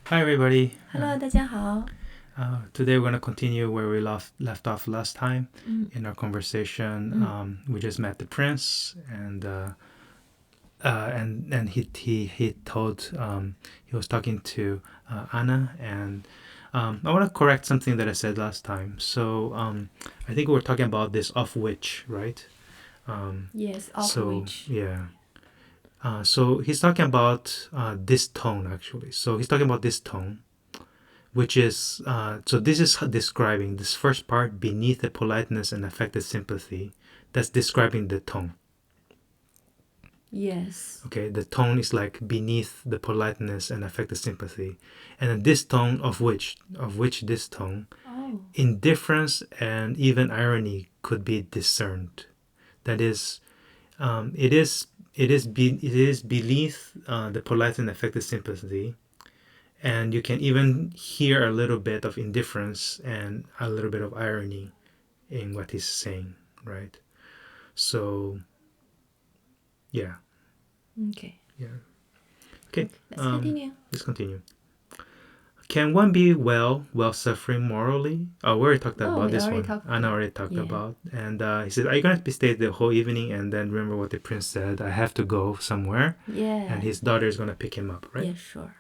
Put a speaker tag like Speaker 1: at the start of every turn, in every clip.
Speaker 1: Hi, everybody.
Speaker 2: Hello，大家好。
Speaker 1: Today we're going to continue where we left off last time in our conversation. We just met the prince, and he told he was talking to Anna, and I want to correct something that I said last time. So I think we were talking about this of which, right?
Speaker 2: Yes, of which.
Speaker 1: Yeah. So he's talking about this tone, actually. So he's talking about this tone, which is, so this is describing this first part, beneath the politeness and affected sympathy. That's describing the tone.
Speaker 2: Yes.
Speaker 1: Okay, the tone is like beneath the politeness and affected sympathy. And then this tone, of which this tone, indifference and even irony could be discerned. That is, it is beneath the polite and affected sympathy, and you can even hear a little bit of indifference and a little bit of irony in what he's saying, right? So, yeah.
Speaker 2: Okay.
Speaker 1: Yeah. Okay.
Speaker 2: Let's
Speaker 1: continue. Can one be while suffering morally? Oh, we already talked about this one. Anna already talked about. And he said, are you going to stay the whole evening? And then remember what the prince said, I have to go somewhere.
Speaker 2: Yeah.
Speaker 1: And his daughter is going to pick him up, right?
Speaker 2: Yeah, sure.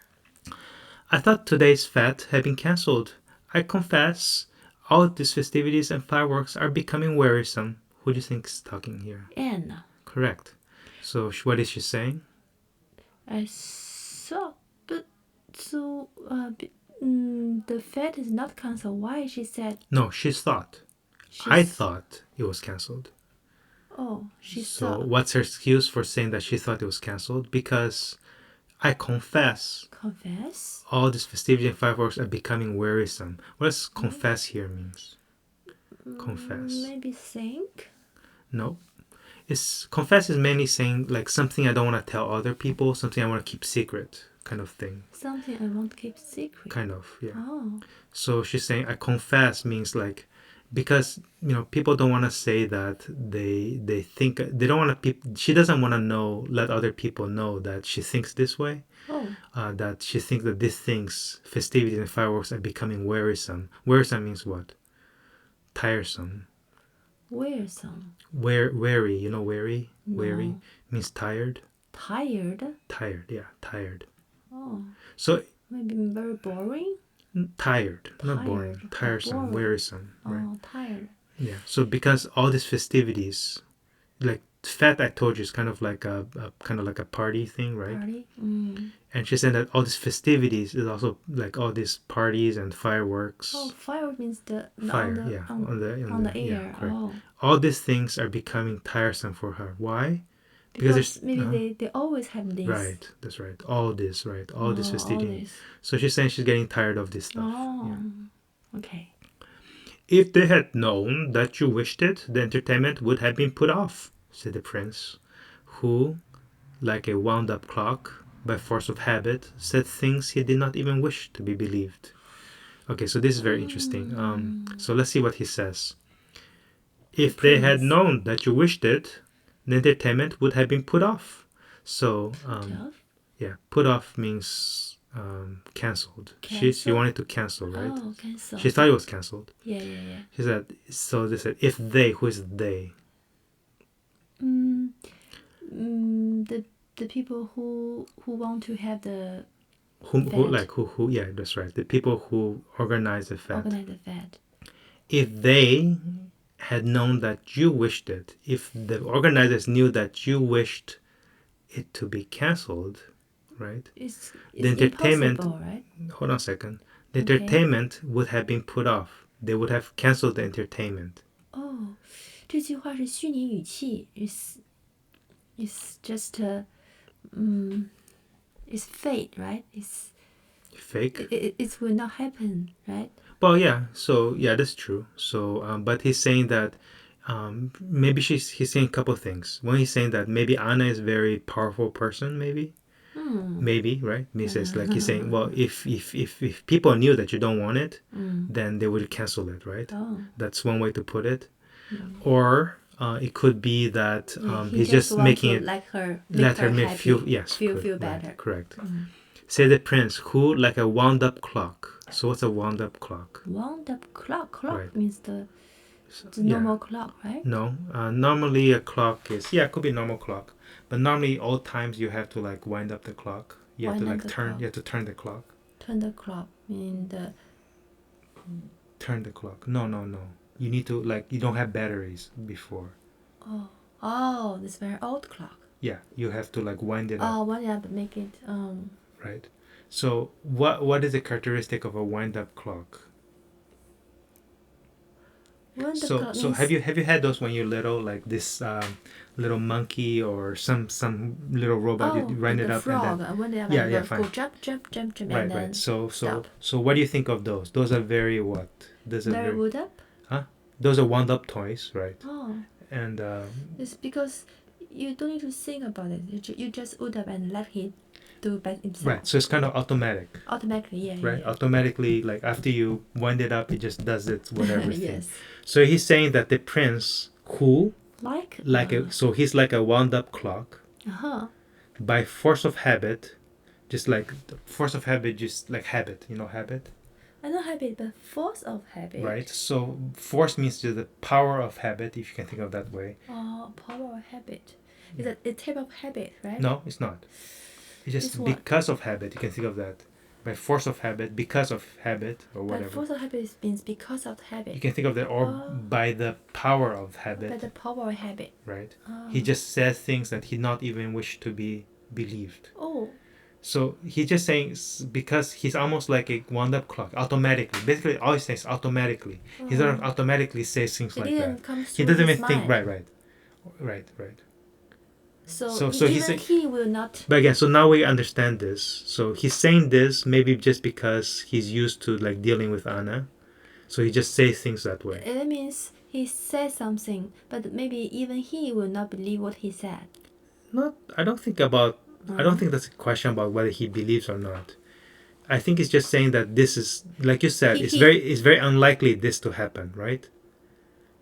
Speaker 1: I thought today's fete had been cancelled. I confess, all these festivities and fireworks are becoming wearisome. Who do you think is talking here?
Speaker 2: Anna.
Speaker 1: Correct. So what is she saying?
Speaker 2: I saw, but so the fete is not cancelled. Why she said?
Speaker 1: No, she thought. I thought it was cancelled.
Speaker 2: Oh, she
Speaker 1: thought.
Speaker 2: So
Speaker 1: what's her excuse for saying that she thought it was cancelled? Because I confess.
Speaker 2: Confess?
Speaker 1: All these festivities and fireworks are becoming wearisome. What does confess here means? Confess.
Speaker 2: Maybe think?
Speaker 1: No. Confess is mainly saying like something I don't want to tell other people, something I want to keep secret, kind of thing.
Speaker 2: Something I want to keep secret.
Speaker 1: Kind of, yeah.
Speaker 2: Oh.
Speaker 1: So she's saying I confess means like, because people don't want to say that they think they don't want to. She doesn't want to let other people know that she thinks this way.
Speaker 2: Oh.
Speaker 1: That she thinks that these things, festivities and fireworks, are becoming wearisome. Wearisome means what? Tiresome.
Speaker 2: Wearisome.
Speaker 1: Weary, weary?
Speaker 2: No.
Speaker 1: Weary means tired.
Speaker 2: Tired?
Speaker 1: Tired, yeah, tired.
Speaker 2: Oh.
Speaker 1: So
Speaker 2: maybe very boring?
Speaker 1: Tired, not boring. Tiresome, wearisome. Right?
Speaker 2: Oh, tired.
Speaker 1: Yeah. So because all these festivities, like fete, I told you, is kind of like a party thing, right?
Speaker 2: Party.
Speaker 1: And she said that all these festivities is also like all these parties and fireworks.
Speaker 2: Oh, firework means the
Speaker 1: fire,
Speaker 2: on the air.
Speaker 1: Yeah, correct.
Speaker 2: Oh.
Speaker 1: All these things are becoming tiresome for her. Why?
Speaker 2: Because maybe they always have this.
Speaker 1: Right, that's right. All this, right? All this festivities.
Speaker 2: All this.
Speaker 1: So she's saying she's getting tired of this stuff.
Speaker 2: Oh,
Speaker 1: yeah.
Speaker 2: Okay.
Speaker 1: If they had known that you wished it, the entertainment would have been put off, said the prince, who, like a wound-up clock, by force of habit, said things he did not even wish to be believed. Okay, so this is very interesting. So let's see what he says. If they had known that you wished it, the entertainment would have been put off. So, put off means cancelled. She wanted to cancel, right?
Speaker 2: Oh, cancel.
Speaker 1: She thought it was cancelled.
Speaker 2: Yeah.
Speaker 1: She said, so they said, if they, who is they?
Speaker 2: The people who want to have the
Speaker 1: who yeah, that's right. The people who organize the fete. If they had known that you wished it, if the organizers knew that you wished it to be cancelled, right?
Speaker 2: It's
Speaker 1: the entertainment,
Speaker 2: right?
Speaker 1: Hold on a second. The entertainment would have been put off. They would have cancelled the entertainment.
Speaker 2: Oh, 这句话是虚拟语气 It's just it's fate, right? It's
Speaker 1: fake.
Speaker 2: It will not happen, right?
Speaker 1: Well, yeah. So yeah, that's true. So, but he's saying that maybe he's saying a couple of things. One, he's saying that maybe Anna is a very powerful person. Maybe, right? He says like he's saying, well, if people knew that you don't want it, then they would cancel it, right?
Speaker 2: Oh.
Speaker 1: That's one way to put it. Or it could be that he's just making it
Speaker 2: let her
Speaker 1: feel
Speaker 2: feel better.
Speaker 1: Correct. Say the prince, who like a wound-up clock. So what's a wound-up clock?
Speaker 2: Wound-up clock. Clock
Speaker 1: Right.
Speaker 2: means the
Speaker 1: Yeah.
Speaker 2: normal clock, right?
Speaker 1: No, normally a clock is, it could be normal clock, but normally old times you have to like wind up the clock. You have to
Speaker 2: Wind
Speaker 1: like
Speaker 2: up the
Speaker 1: turn.
Speaker 2: clock.
Speaker 1: You have to turn the clock.
Speaker 2: Turn the clock mean the.
Speaker 1: Turn the clock. No. You need to like, you don't have batteries before.
Speaker 2: Oh, this very old clock.
Speaker 1: Yeah, you have to like wind it up.
Speaker 2: Oh, wind up, make it
Speaker 1: Right. So what is the characteristic of a wind-up clock?
Speaker 2: Wind up
Speaker 1: So
Speaker 2: clock
Speaker 1: so
Speaker 2: means
Speaker 1: have you had those when you're little, like this little monkey or some little robot, you wind it
Speaker 2: the
Speaker 1: up
Speaker 2: frog.
Speaker 1: and then
Speaker 2: Wind it up
Speaker 1: Yeah,
Speaker 2: and
Speaker 1: yeah,
Speaker 2: go
Speaker 1: fine.
Speaker 2: jump, and
Speaker 1: right
Speaker 2: then
Speaker 1: so
Speaker 2: stop.
Speaker 1: what do you think of those? Those are very what? Those are
Speaker 2: Very
Speaker 1: very,
Speaker 2: wound up.
Speaker 1: those are wound-up toys, right?
Speaker 2: Oh,
Speaker 1: And
Speaker 2: it's because you don't need to think about it. You just wound up and let it do by itself.
Speaker 1: right, so it's kind of automatic.
Speaker 2: Automatically, yeah.
Speaker 1: Right,
Speaker 2: Yeah.
Speaker 1: automatically, like after you wind it up, it just does it whatever thing.
Speaker 2: Yes.
Speaker 1: So he's saying that the prince, who so he's like a wound-up clock, by force of habit, just like force of habit, just like habit, habit.
Speaker 2: I know habit, but force of habit.
Speaker 1: Right. So force means just the power of habit, if you can think of that way.
Speaker 2: Oh, power of habit. Is that a type of habit, right?
Speaker 1: No, it's not. It's just
Speaker 2: It's what?
Speaker 1: because of habit. You can think of that. By force of habit, because of habit, or
Speaker 2: But
Speaker 1: whatever.
Speaker 2: force of habit means because of habit.
Speaker 1: You can think of that, or by the power of
Speaker 2: By
Speaker 1: habit.
Speaker 2: the power of habit.
Speaker 1: Right.
Speaker 2: Oh.
Speaker 1: He just says things that he not even wish to be believed.
Speaker 2: Oh.
Speaker 1: So he's just saying, because he's almost like a wound-up clock, automatically. Basically, all he says automatically. He doesn't automatically say things
Speaker 2: It
Speaker 1: like
Speaker 2: didn't
Speaker 1: that.
Speaker 2: come
Speaker 1: He
Speaker 2: through
Speaker 1: doesn't
Speaker 2: his
Speaker 1: even think.
Speaker 2: mind.
Speaker 1: Right.
Speaker 2: So
Speaker 1: he's
Speaker 2: he will not.
Speaker 1: But again, so now we understand this. So he's saying this maybe just because he's used to like dealing with Anna, so he just says things that way.
Speaker 2: It means he says something, but maybe even he will not believe what he said.
Speaker 1: I don't think that's a question about whether he believes or not. I think it's just saying that this is, like you said, it's very unlikely this to happen, right?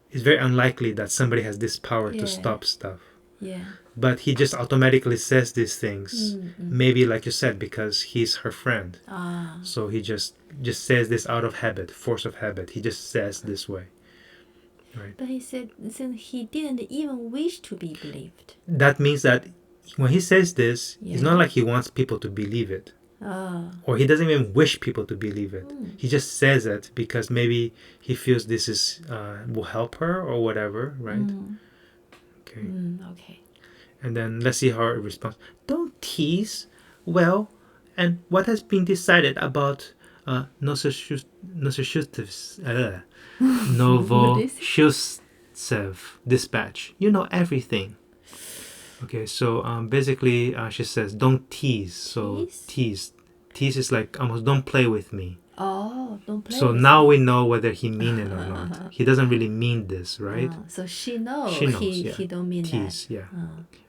Speaker 1: It's very unlikely that somebody has this power to stop stuff.
Speaker 2: Yeah.
Speaker 1: But he just automatically says these things. Maybe, like you said, because he's her friend. So he just says this out of habit, force of habit. He just says this way. Right.
Speaker 2: But he said since he didn't even wish to be believed.
Speaker 1: That means that when he says this, it's not like he wants people to believe it. Or he doesn't even wish people to believe it. He just says it because maybe he feels this is will help her or whatever, right? Okay.
Speaker 2: Okay.
Speaker 1: And then let's see how it responds. Don't tease. Well, and what has been decided about Novoshustsev dispatch? You know everything. Okay, so basically she says, don't tease. So tease is like almost don't play with me.
Speaker 2: Oh, don't play
Speaker 1: so
Speaker 2: with
Speaker 1: now
Speaker 2: me.
Speaker 1: we know whether he mean it or not. He doesn't really mean this, right?
Speaker 2: So she knows he don't mean
Speaker 1: tease,
Speaker 2: that.
Speaker 1: yeah.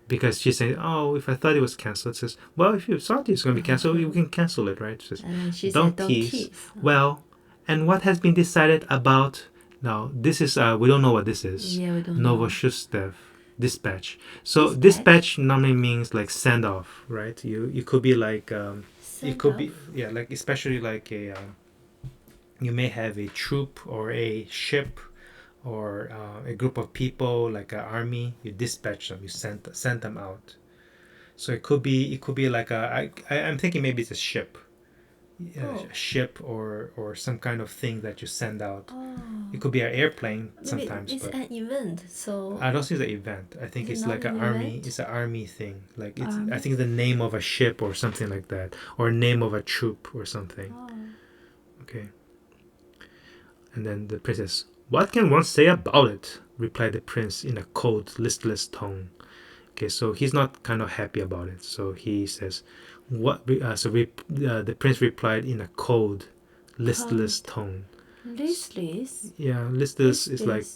Speaker 1: Because she's saying, oh, if I thought it was cancelled, it says, well, if you thought it's going to be cancelled, you can cancel it, right? She says,
Speaker 2: And she
Speaker 1: don't
Speaker 2: said,
Speaker 1: tease. Well, and what has been decided about, now this is, we don't know what this is.
Speaker 2: Yeah, we don't know.
Speaker 1: Novoshustev dispatch. So dispatch normally means like send off, right? You could be like, it could be, yeah, like especially like a, you may have a troop or a ship or a group of people, like an army. You dispatch them, you send them out. So it could be like I'm thinking maybe it's a ship, a ship or some kind of thing that you send out. It could be an airplane sometimes.
Speaker 2: It's
Speaker 1: but
Speaker 2: an event, so
Speaker 1: I don't see the event. I think it's like an army.
Speaker 2: Event?
Speaker 1: It's an army thing. Like it's I think the name of a ship or something like that, or name of a troop or something. Okay. And then the princess, what can one say about it? Replied the prince in a cold, listless tone. Okay, so he's not kind of happy about it. So he says, "What?" The prince replied in a cold, listless tone.
Speaker 2: Listless?
Speaker 1: Yeah, listless is like.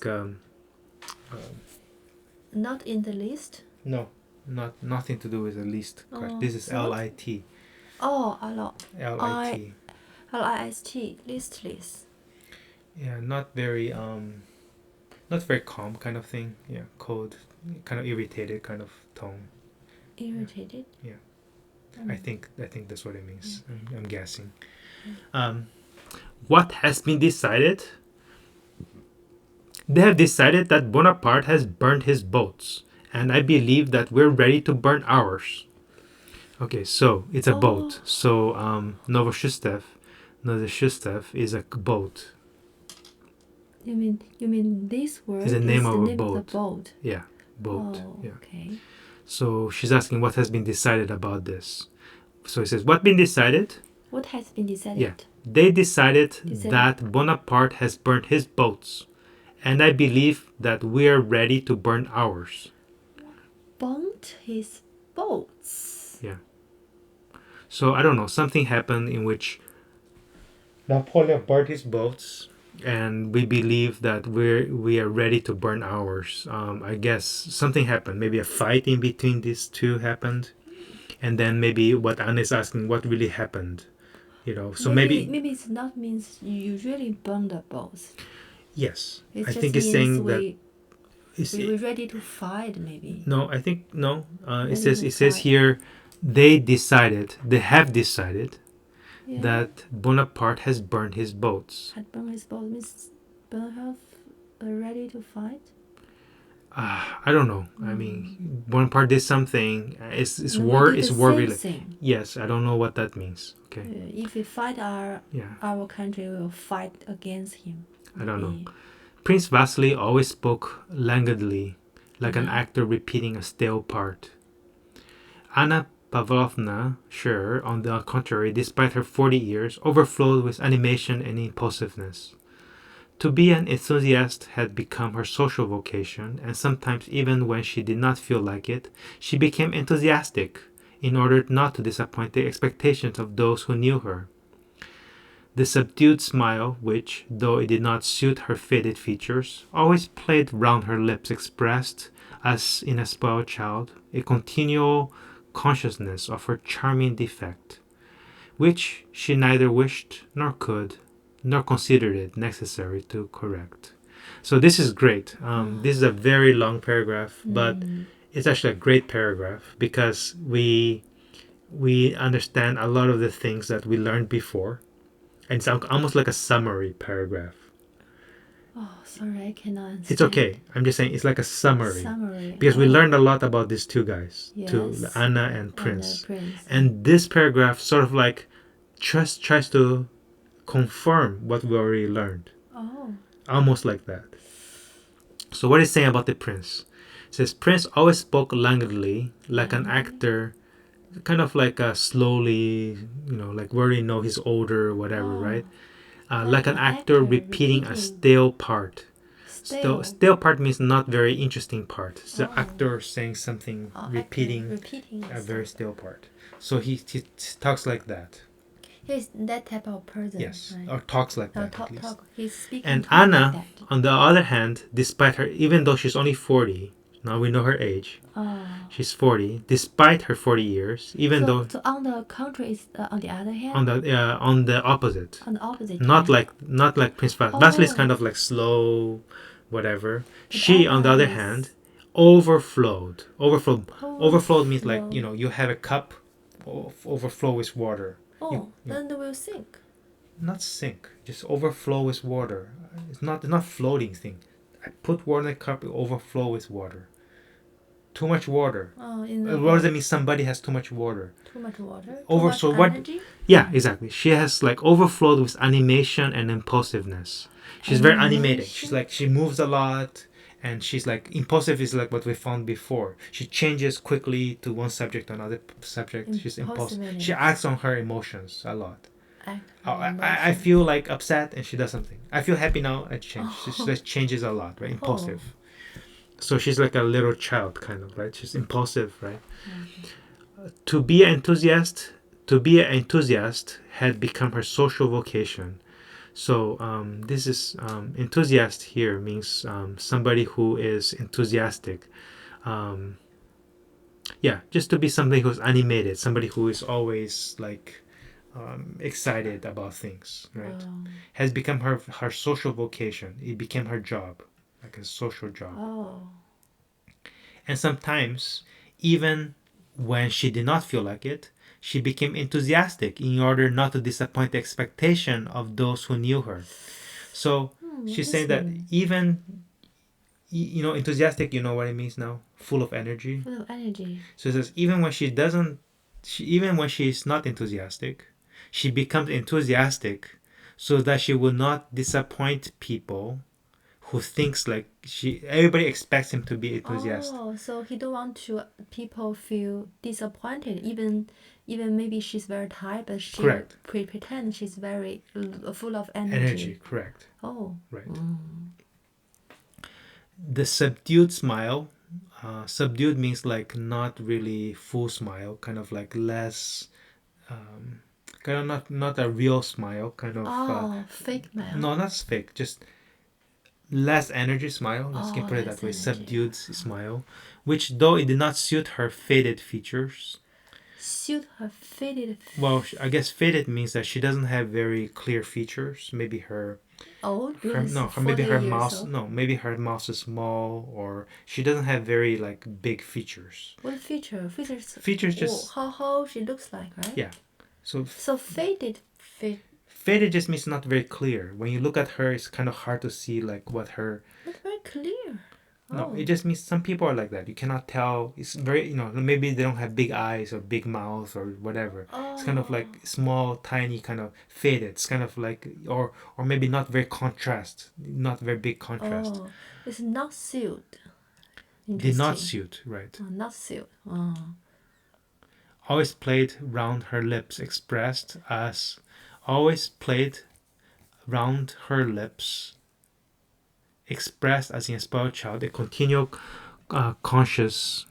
Speaker 2: Not in the list?
Speaker 1: No, nothing to do with the list. This is L-I-T.
Speaker 2: Oh,
Speaker 1: L-I-T.
Speaker 2: L-I-S-T. Listless.
Speaker 1: Yeah, not very calm kind of thing. Yeah, cold, kind of irritated kind of tone.
Speaker 2: Irritated?
Speaker 1: Yeah. I think that's what it means. I'm guessing. What has been decided? They have decided that Bonaparte has burned his boats, and I believe that we're ready to burn ours. Okay, so it's a boat. So Novoshistev is a boat.
Speaker 2: You mean this word
Speaker 1: Is the name of a
Speaker 2: the
Speaker 1: boat.
Speaker 2: boat?
Speaker 1: Yeah, boat.
Speaker 2: Oh,
Speaker 1: Yeah.
Speaker 2: okay.
Speaker 1: So she's asking what has been decided about this. So it says, what been decided?
Speaker 2: What has been decided?
Speaker 1: Yeah. They decided that Bonaparte has burnt his boats, and I believe that we are ready to burn ours.
Speaker 2: Burnt his boats.
Speaker 1: Yeah. So I don't know, something happened in which Napoleon burnt his boats, and we believe that we are ready to burn ours. I guess something happened. Maybe a fight in between these two happened, and then maybe what Anna is asking, what really happened, So maybe
Speaker 2: it's not means you really burn the boats.
Speaker 1: yes,
Speaker 2: It
Speaker 1: I
Speaker 2: just
Speaker 1: think it's
Speaker 2: means
Speaker 1: saying
Speaker 2: we're
Speaker 1: that
Speaker 2: ready to fight, maybe.
Speaker 1: no. I think no. It
Speaker 2: Ready
Speaker 1: says
Speaker 2: to fight.
Speaker 1: here they have decided
Speaker 2: Yeah.
Speaker 1: that Bonaparte has burned his boats.
Speaker 2: Had burned his boat means Bonaparte ready to fight.
Speaker 1: I don't know. I mean, Bonaparte did something. It's
Speaker 2: No,
Speaker 1: war.
Speaker 2: we did
Speaker 1: It's
Speaker 2: the
Speaker 1: war
Speaker 2: same
Speaker 1: related.
Speaker 2: thing.
Speaker 1: Yes, I don't know what that means. Okay.
Speaker 2: If we fight
Speaker 1: Yeah.
Speaker 2: our country, we will fight against him.
Speaker 1: I don't know. Prince Vasily always spoke languidly, like an actor repeating a stale part. Anna Pavlovna Scherer, on the contrary, despite her 40 years, overflowed with animation and impulsiveness. To be an enthusiast had become her social vocation, and sometimes even when she did not feel like it, she became enthusiastic in order not to disappoint the expectations of those who knew her. The subdued smile, which, though it did not suit her faded features, always played round her lips, expressed, as in a spoiled child, a continual consciousness of her charming defect, which she neither wished nor could, nor considered it necessary to correct. So this is great. This is a very long paragraph, but it's actually a great paragraph because we understand a lot of the things that we learned before. And it's almost like a summary paragraph.
Speaker 2: Oh, sorry, I cannot understand.
Speaker 1: It's okay. I'm just saying it's like a summary.
Speaker 2: Summary.
Speaker 1: Because we learned a lot about these two guys,
Speaker 2: Yes.
Speaker 1: Anna and Prince.
Speaker 2: Prince.
Speaker 1: And this paragraph sort of like just tries to confirm what we already learned.
Speaker 2: Oh.
Speaker 1: Almost like that. So what is saying about the Prince? It says Prince always spoke languidly, like an actor, kind of like slowly, like we already know he's older or whatever, right? Like an actor repeating a stale part. Stale part means not very interesting part. It's the actor saying something, repeating a very stale part. So he talks like that.
Speaker 2: He's that type of person.
Speaker 1: Yes,
Speaker 2: right?
Speaker 1: or talks like that.
Speaker 2: Talk. He's speaking.
Speaker 1: And
Speaker 2: Anna,
Speaker 1: Anna, on the other hand, despite her, even though she's only 40, now we know her age. She's 40. Despite her 40 years, even though.
Speaker 2: So on the contrary is on the other hand.
Speaker 1: On the opposite.
Speaker 2: On the opposite.
Speaker 1: Not like Prince Vasily. Vasily is kind of like slow, whatever. She, on the other hand, overflowed. Overflowed means like you have a cup, overflow with water.
Speaker 2: Then they will sink.
Speaker 1: Not sink, just overflow with water. It's not floating thing. I put water in a cup, it overflow with water. Too much water. What does it mean? Somebody has too much water.
Speaker 2: Too much water.
Speaker 1: Energy? Yeah, exactly. She has like overflowed with animation and impulsiveness. She's very animated. She's like she moves a lot, and she's like impulsive is like what we found before. She changes quickly to one subject to another subject. She's impulsive. She acts on her emotions a lot. I feel like upset and she does something. I feel happy now and change. She just changes a lot, right? Impulsive. So she's like a little child kind of, right? She's impulsive, right? To be an enthusiast had become her social vocation. So this is enthusiast here means somebody who is enthusiastic. Just to be somebody who's animated, somebody who is always like excited about things, right? Has become her social vocation. It became her job, like a social job. And sometimes, even when she did not feel like it, she became enthusiastic in order not to disappoint the expectation of those who knew her. So she's saying that even, enthusiastic, you know what it means now? Full of energy.
Speaker 2: Full of energy.
Speaker 1: So it says even when even when she's not enthusiastic, she becomes enthusiastic so that she will not disappoint people who thinks like everybody expects him to be enthusiastic.
Speaker 2: Oh, so he don't want to people feel disappointed, even maybe she's very tired, but she
Speaker 1: Correct.
Speaker 2: pretend she's very full of energy.
Speaker 1: Energy, correct.
Speaker 2: Oh.
Speaker 1: Right. The subdued smile. Subdued means like not really full smile, kind of like less, kind of not a real smile, kind of.
Speaker 2: Fake smile.
Speaker 1: No, not fake, just less energy smile. Let's put it that way.
Speaker 2: Energy.
Speaker 1: Subdued smile, which though it did not suit her faded features.
Speaker 2: Suit her faded.
Speaker 1: Well, I guess faded means that she doesn't have very clear features. Maybe her. Maybe her mouth. No, maybe her mouth is small, or she doesn't have very like big features.
Speaker 2: What feature?
Speaker 1: Features just
Speaker 2: how she looks like, right?
Speaker 1: Yeah. So
Speaker 2: faded.
Speaker 1: Faded just means not very clear. When you look at her, it's kind of hard to see like what her.
Speaker 2: Not very clear.
Speaker 1: No, it just means some people are like that. You cannot tell. It's very, maybe they don't have big eyes or big mouths or whatever. It's kind of like small, tiny, kind of faded. It's kind of like, or maybe not very not very big contrast.
Speaker 2: Oh, it's not suit.
Speaker 1: Did not suit, right.
Speaker 2: Not suit.
Speaker 1: Always played round her lips, expressed as in a spoiled child, a continual consciousness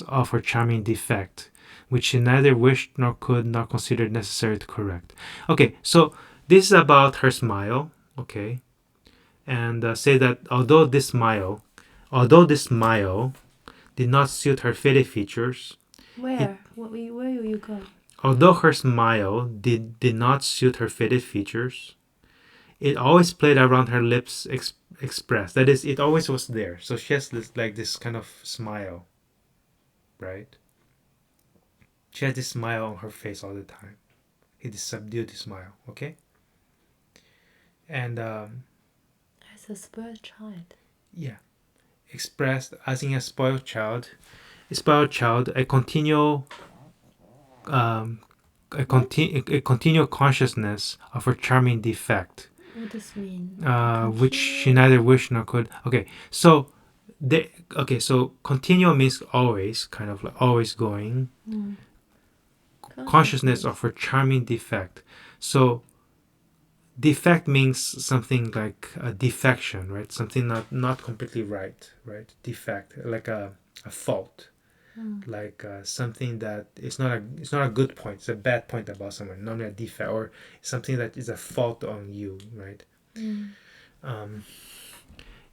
Speaker 1: of her charming defect, which she neither wished nor could nor considered necessary to correct. Okay, so this is about her smile, okay? And say that although this smile did not suit her faded features.
Speaker 2: Where will you go?
Speaker 1: Although her smile did not suit her faded features, it always played around her lips expressed. That is, it always was there. So she has this kind of smile, right? She has this smile on her face all the time. It is subdued smile, okay? And
Speaker 2: as a spoiled child.
Speaker 1: Yeah, expressed as in a spoiled child. A continual consciousness of her charming defect.
Speaker 2: What does this mean?
Speaker 1: Which she neither wished nor could. Okay, so continual means always, kind of like always going. Consciousness of her charming defect. So defect means something like a defection, right? Something not completely right? Defect, like a fault. Like something that it's not a good point. It's a bad point about someone, not a defect, or something that is a fault on you, right?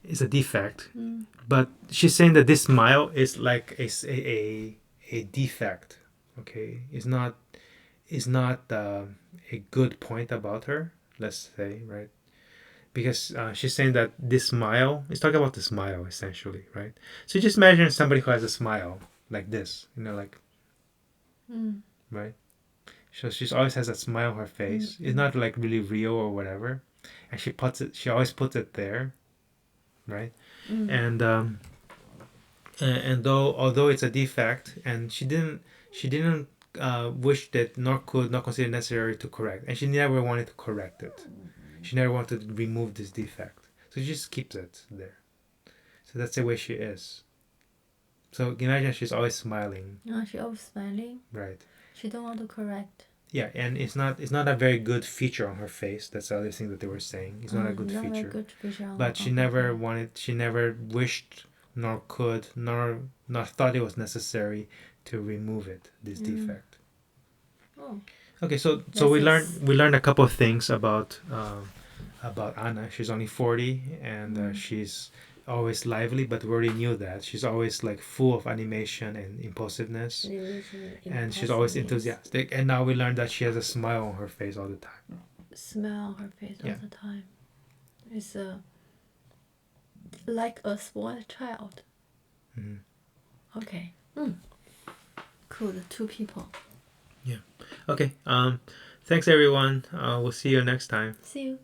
Speaker 1: It's a defect. But she's saying that this smile is like a defect. Okay, it's not a good point about her. Let's say, right? Because she's saying that this smile is talking about the smile essentially, right? So just imagine somebody who has a smile like this, right? So she always has a smile on her face. It's not like really real or whatever, and she always puts it there, right? And although it's a defect, and she didn't wish that nor could not consider necessary to correct, and she never wanted to correct it. She never wanted to remove this defect, so she just keeps it there. So that's the way she is. So imagine she's always smiling.
Speaker 2: Oh, she's always smiling.
Speaker 1: Right.
Speaker 2: She don't want to correct.
Speaker 1: Yeah, and it's not a very good feature on her face. That's the other thing that they were saying. It's not a good feature.
Speaker 2: Good feature
Speaker 1: but she never wished, nor could, nor thought it was necessary to remove it. This defect.
Speaker 2: Oh.
Speaker 1: Okay, so we learned a couple of things about Anna. She's only 40, and she's always lively, but we already knew that she's always like full of animation and impulsiveness, and she's always enthusiastic. And now we learned that she has a smile on her face all the time.
Speaker 2: Smile on her face all the time. It's like a spoiled child. Okay. cool. The two people.
Speaker 1: Yeah. Okay. Thanks everyone. We'll see you next time.
Speaker 2: See you.